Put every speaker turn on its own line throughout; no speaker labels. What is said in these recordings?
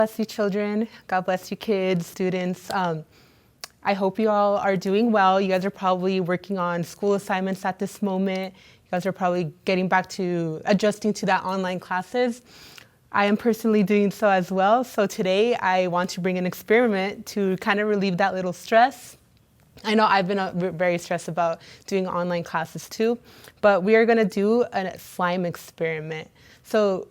Bless you, children. God bless you, kids, students. I hope you all are doing well. You guys are probably working on school assignments at this moment. You guys are probably getting back to adjusting to that online classes. I am personally doing so as well. So today I want to bring an experiment to kind of relieve that little stress. I know I've been very stressed about doing online classes too, but we are going to do a slime experiment. So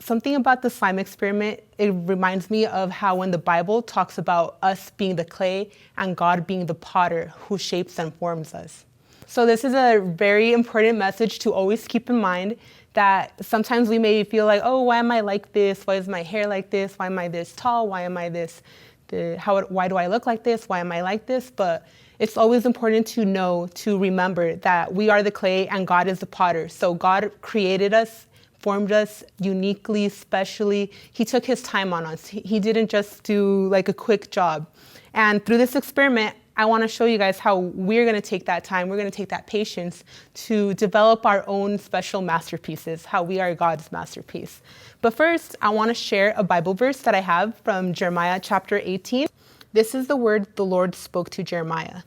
something about the slime experiment, it reminds me of how when the Bible talks about us being the clay and God being the potter who shapes and forms us. So this is a very important message to always keep in mind, that sometimes we may feel like, oh, why am I like this? Why is my hair like this? Why am I this tall? Why am I this? Why do I look like this? Why am I like this? But it's always important to know, to remember that we are the clay and God is the potter. So God created us, formed us uniquely, specially. He took his time on us. He didn't just do like a quick job. And through this experiment, I want to show you guys how we're going to take that time, we're going to take that patience to develop our own special masterpieces, how we are God's masterpiece. But first, I want to share a Bible verse that I have from Jeremiah chapter 18. This is the word the Lord spoke to Jeremiah.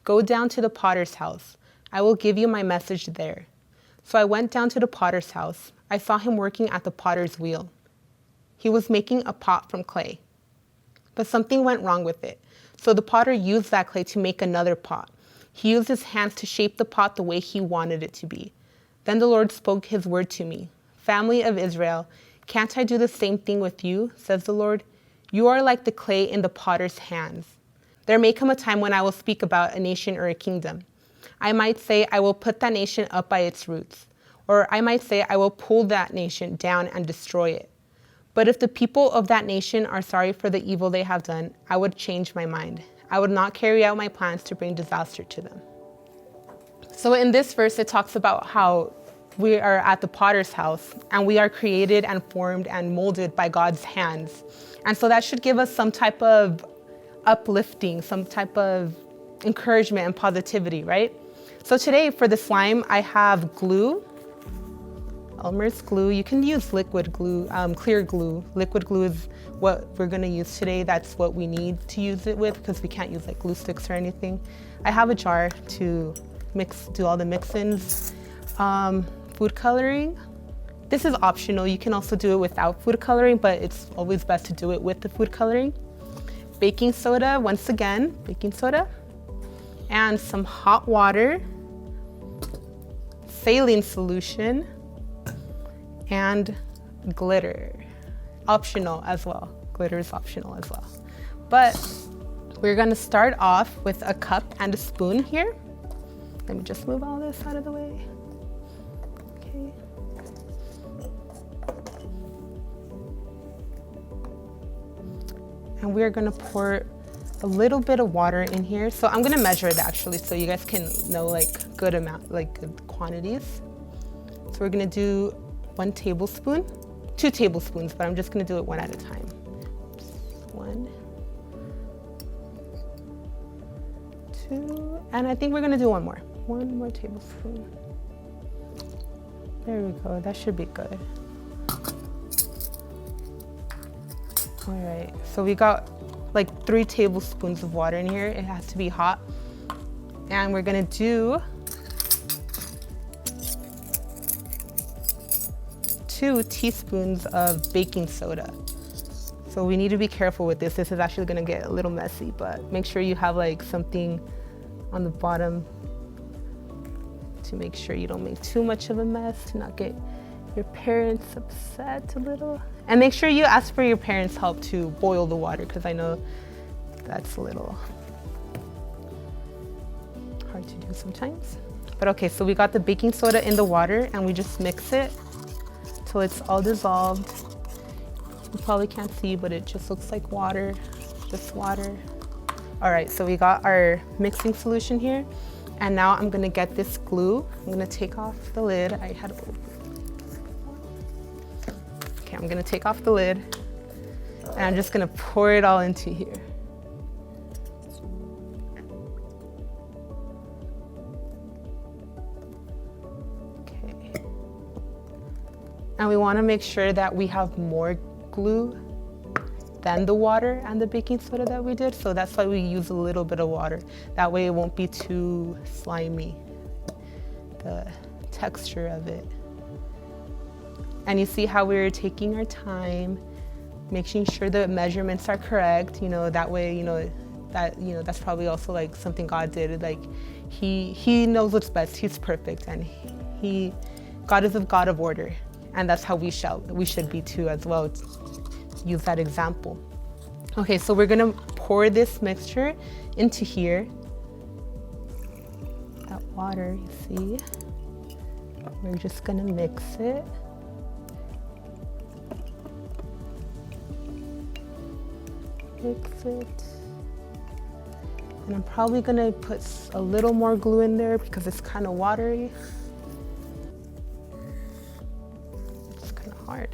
Go down to the potter's house. I will give you my message there. So I went down to the potter's house. I saw him working at the potter's wheel. He was making a pot from clay. But something went wrong with it. So the potter used that clay to make another pot. He used his hands to shape the pot the way he wanted it to be. Then the Lord spoke his word to me. Family of Israel, can't I do the same thing with you, says the Lord? You are like the clay in the potter's hands. There may come a time when I will speak about a nation or a kingdom. I might say I will put that nation up by its roots. Or I might say I will pull that nation down and destroy it. But if the people of that nation are sorry for the evil they have done, I would change my mind. I would not carry out my plans to bring disaster to them. So in this verse, it talks about how we are at the potter's house and we are created and formed and molded by God's hands. And so that should give us some type of uplifting, some type of encouragement and positivity, right? So today for the slime, I have glue. Elmer's glue. You can use liquid glue, clear glue. Liquid glue is what we're going to use today. That's what we need to use it with because we can't use like glue sticks or anything. I have a jar to do all the mix-ins. Food coloring. This is optional. You can also do it without food coloring, but it's always best to do it with the food coloring. Baking soda, once again, baking soda. And some hot water. Saline solution. And glitter, optional as well. Glitter is optional as well. But we're gonna start off with a cup and a spoon here. Let me just move all this out of the way. Okay. And we're gonna pour a little bit of water in here. So I'm gonna measure it actually so you guys can know like good amount, like good quantities. So we're gonna do 1 tablespoon, 2 tablespoons, but I'm just gonna do it one at a time. 1, 2, and I think we're gonna do one more tablespoon. There we go, that should be good. All right, so we got like 3 tablespoons of water in here. It has to be hot. And we're gonna do 2 teaspoons of baking soda. So we need to be careful with this. This is actually gonna get a little messy, but make sure you have like something on the bottom to make sure you don't make too much of a mess, to not get your parents upset a little. And make sure you ask for your parents' help to boil the water, because I know that's a little hard to do sometimes. But okay, so we got the baking soda in the water and we just mix it till it's all dissolved. You probably can't see, but it just looks like water, just water. All right, so we got our mixing solution here. And now I'm gonna get this glue. I'm gonna take off the lid. Okay, I'm gonna take off the lid and I'm just gonna pour it all into here. And we want to make sure that we have more glue than the water and the baking soda that we did. So that's why we use a little bit of water. That way it won't be too slimy, the texture of it. And you see how we're taking our time, making sure the measurements are correct, that way, that's probably also like something God did. Like he knows what's best. He's perfect, and God is a God of order. And that's how we should be too as well. Use that example. Okay, so we're gonna pour this mixture into here. That water, you see. We're just gonna mix it. Mix it. And I'm probably gonna put a little more glue in there because it's kind of watery. It's kind of hard.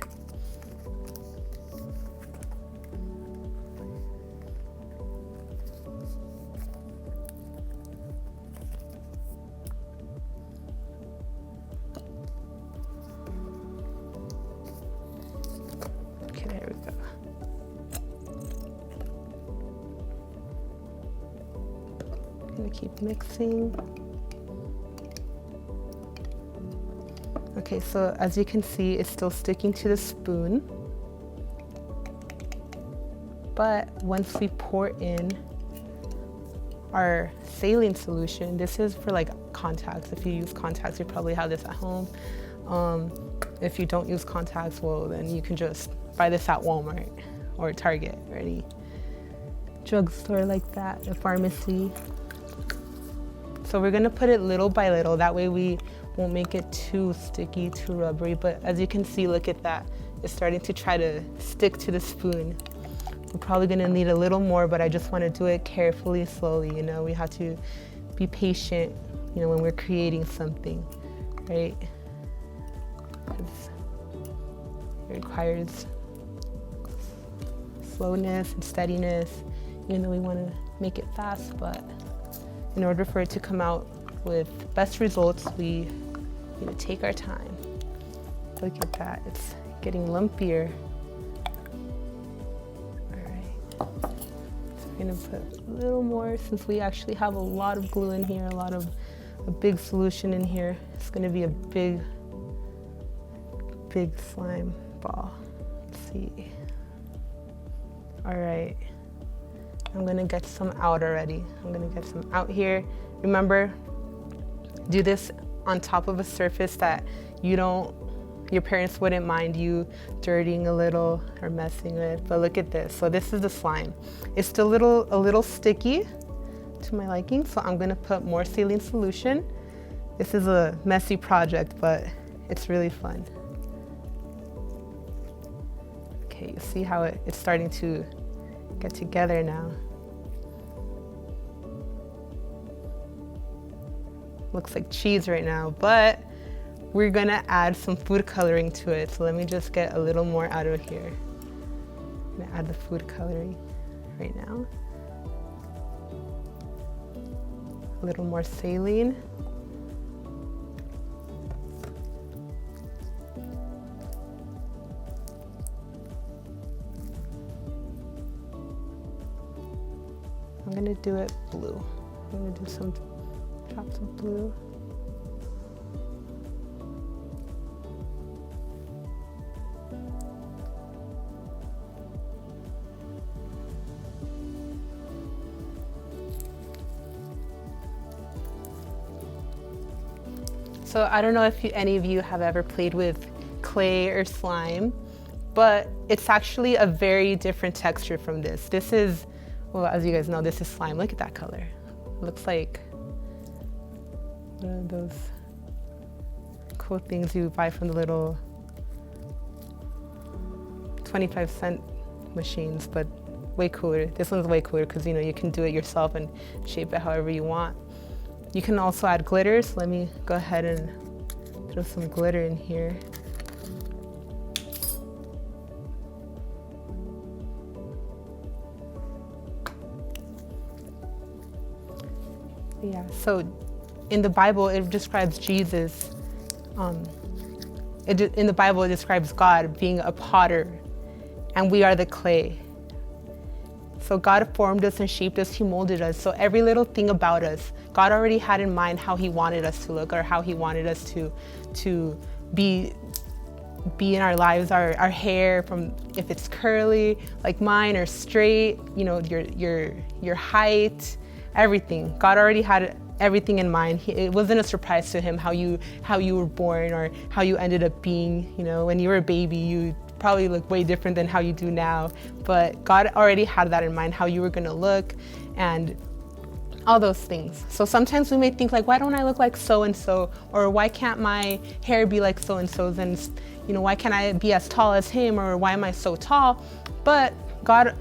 Okay, there we go. Gonna keep mixing. Okay, so as you can see, it's still sticking to the spoon. But once we pour in our saline solution, this is for like contacts. If you use contacts, you probably have this at home. If you don't use contacts, well, then you can just buy this at Walmart or Target or any drugstore like that, a pharmacy. So we're gonna put it little by little. That way we won't make it too sticky, too rubbery. But as you can see, look at that. It's starting to try to stick to the spoon. We're probably gonna need a little more, but I just wanna do it carefully, slowly. We have to be patient, when we're creating something, right? Because it requires slowness and steadiness, even though we wanna make it fast, but in order for it to come out with best results, we take our time. Look at that, it's getting lumpier. All right, so we're gonna put a little more since we actually have a lot of glue in here, a big solution in here. It's gonna be a big slime ball. Let's see. All right. I'm gonna get some out already. I'm gonna get some out here. Remember, do this on top of a surface that your parents wouldn't mind you dirtying a little or messing with. But look at this. So this is the slime. It's still a little sticky to my liking, so I'm gonna put more saline solution. This is a messy project, but it's really fun. Okay, you see how it's starting to get together now. Looks like cheese right now, but we're gonna add some food coloring to it. So let me just get a little more out of here. I'm gonna add the food coloring right now. A little more saline. I'm gonna do it blue. I'm gonna do some drops of blue. So I don't know if any of you have ever played with clay or slime, but it's actually a very different texture from this. This is, well, as you guys know, this is slime. Look at that color. It looks like one of those cool things you buy from the little 25-cent machines, but way cooler. This one's way cooler because you can do it yourself and shape it however you want. You can also add glitter, so let me go ahead and throw some glitter in here. Yeah, so in the Bible, it describes Jesus. In the Bible, it describes God being a potter, and we are the clay, So God formed us and shaped us, He molded us. So every little thing about us, God already had in mind how He wanted us to look, or how He wanted us to be in our lives. Our hair, from if it's curly like mine or straight, you know, your height, everything. God already had everything in mind. It wasn't a surprise to Him how you were born or how you ended up being. You know, when you were a baby, you probably look way different than how you do now, but God already had that in mind, how you were gonna look and all those things. So sometimes we may think like, why don't I look like so-and-so? Or why can't my hair be like so-and-so's? And you know, why can't I be as tall as him? Or why am I so tall? But God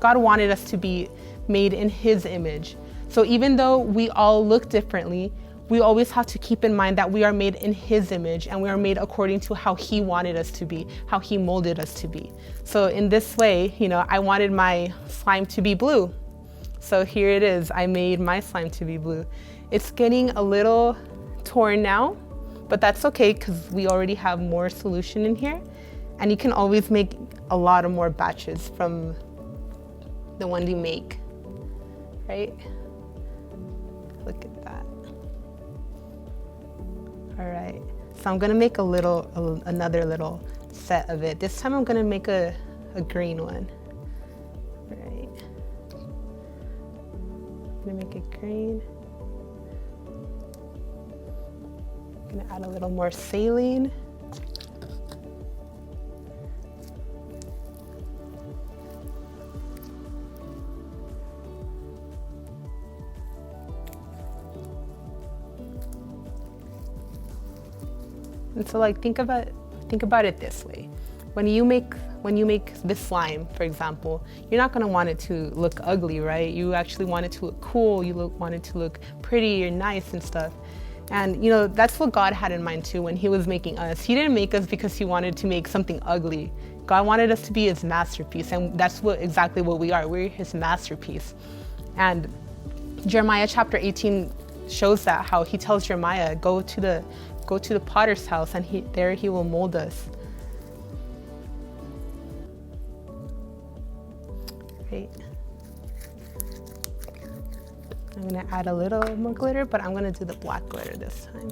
wanted us to be made in His image. So even though we all look differently, we always have to keep in mind that we are made in His image, and we are made according to how He wanted us to be, how He molded us to be. So in this way, you know, I wanted my slime to be blue. So here it is, I made my slime to be blue. It's getting a little torn now, but that's okay because we already have more solution in here. And you can always make a lot of more batches from the one you make, right? Look at that. All right, so I'm gonna make another little set of it. This time I'm gonna make a green one. All right, I'm gonna make it green. I'm gonna add a little more saline. And so like think about it this way. When you make this slime, for example, you're not gonna want it to look ugly, right? You actually want it to look cool, want it to look pretty or nice and stuff. And you know, that's what God had in mind too when He was making us. He didn't make us because He wanted to make something ugly. God wanted us to be His masterpiece, and that's exactly what we are. We're His masterpiece. And Jeremiah chapter 18 shows that, how He tells Jeremiah, go to the potter's house, and there he will mold us. Right. I'm gonna add a little more glitter, but I'm gonna do the black glitter this time.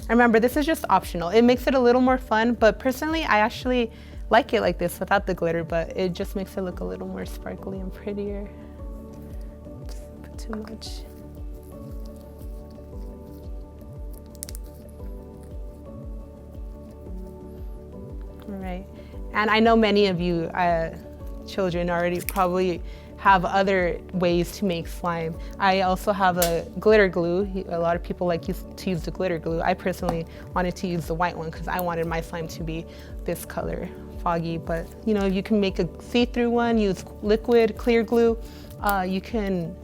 And remember, this is just optional. It makes it a little more fun, but personally, I actually like it like this without the glitter, but it just makes it look a little more sparkly and prettier. Just put too much. Right. And I know many of you children already probably have other ways to make slime. I also have a glitter glue. A lot of people like to use the glitter glue. I personally wanted to use the white one because I wanted my slime to be this color, foggy. But you know, you can make a see-through one, use liquid clear glue. You can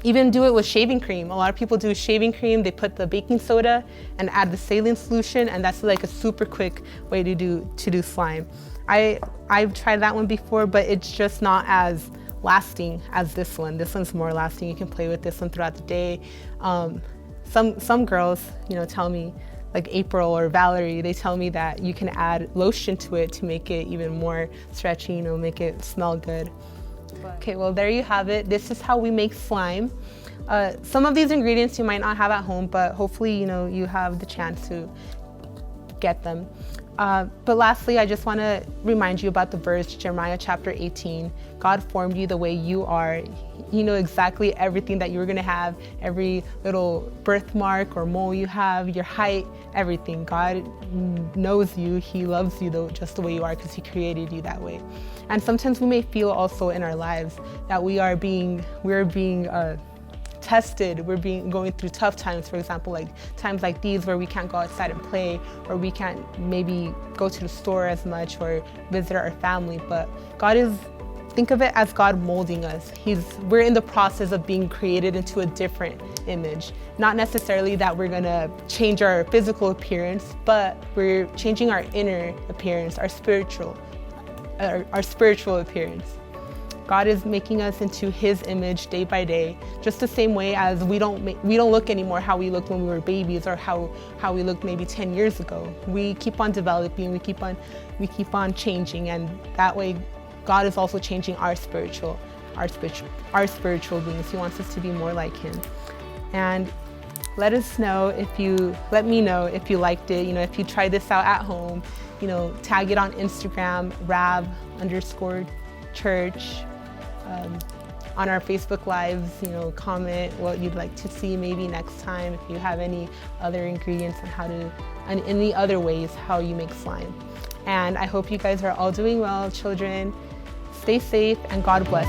even do it with shaving cream. A lot of people do shaving cream. They put the baking soda and add the saline solution, and that's like a super quick way to do slime. I've tried that one before, but it's just not as lasting as this one. This one's more lasting. You can play with this one throughout the day. Some girls, you know, tell me, like April or Valerie, they tell me that you can add lotion to it to make it even more stretchy, you know, make it smell good. Okay, well, there you have it. This is how we make slime. Some of these ingredients you might not have at home, but hopefully, you know, you have the chance to get them. But lastly, I just want to remind you about the verse, Jeremiah chapter 18. God formed you the way you are. You know exactly everything that you're going to have, every little birthmark or mole you have, your height, everything. God knows you. He loves you just the way you are because He created you that way. And sometimes we may feel also in our lives that we're being tested, going through tough times, for example, like times like these where we can't go outside and play, or we can't maybe go to the store as much or visit our family. But think of it as God molding us. We're in the process of being created into a different image. Not necessarily that we're gonna change our physical appearance, but we're changing our inner appearance, our spiritual appearance. God is making us into His image day by day, just the same way as we don't look anymore how we looked when we were babies, or how we looked maybe 10 years ago. We keep on developing, we keep on changing, and that way God is also changing our spiritual our spiritual beings. He wants us to be more like him. And let me know if you liked it. If you tried this out at home, tag it on Instagram, RAV_church. On our Facebook Lives, comment what you'd like to see maybe next time. If you have any other ingredients and any other ways how you make slime. And I hope you guys are all doing well, children. Stay safe and God bless.